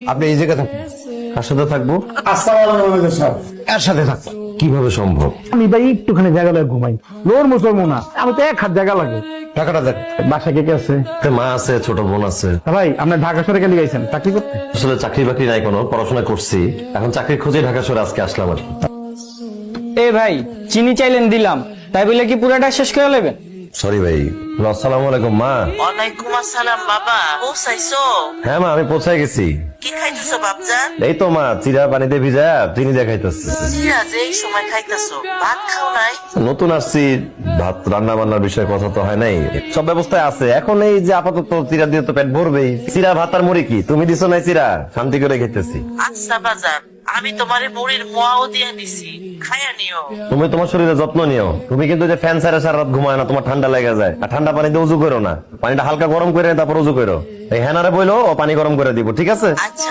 আপনি এই জায়গায় থাকুন। কার সাথে থাকবো? এর সাথে থাকবো কিভাবে সম্ভব? আমি ভাই একটুখানি জায়গা লাগে ঘুমাই, লোর মুসলমো না, আমি তো এক হাত জায়গা লাগে। টাকাটা দেন। বাসা কে কে আছে? একটা মা আছে, ছোট বোন আছে। ভাই আপনার ঢাকা শহরে গেলে গেছেন চাকরি করতে? আসলে চাকরি বাকরি নাই, কোনো পড়াশোনা করছি, এখন চাকরির খোঁজে ঢাকা শহরে আজকে আসলাম আর কি। এ ভাই, চিনি চাইলেন দিলাম, তাই বলে কি পুরাটা শেষ করে নেবেন? সরি ভাই। আসসালামু আলাইকুম মা। ওয়ালাইকুম আসসালাম বাবা, পৌঁছাইছো? হ্যাঁ মা, আমি পৌঁছায় গেছি। কি খাইতেছো বাপজান? এই তো মা, চিরা পানিতে ভিজা চিনি দেখাইতেছে। চিরা যে এই সময় খাইতেছো, ভাত খাও নাই? নতুন আসছি, ভাত রান্না বান্নার বিষয়ে কথা তো হয় নাই, সব ব্যবস্থায় আছে। এখন এই যে আপাতত চিরা দিয়ে তো পেট ভরবেই। চিরা ভাত আর মুড়ি কি তুমি দিছো নাই? চিরা শান্তি করে খেতেছি। আচ্ছা বাজান, আমি তোমারে মুড়ির মোয়াও দিয়ে দিছি, খাইয়া নিও। তুমি তোমার শরীরের যত্ন নিও। তুমি কিন্তু যে ফ্যান ছাড়া সারা রাত ঘুমায় না, তোমার ঠান্ডা লেগে যায়। আর ঠান্ডা পানিতে উজু করো না, পানিটা হালকা গরম করে তারপর উজু করো। এই হ্যানারে বইলো ও পানি গরম করে দিব, ঠিক আছে? আচ্ছা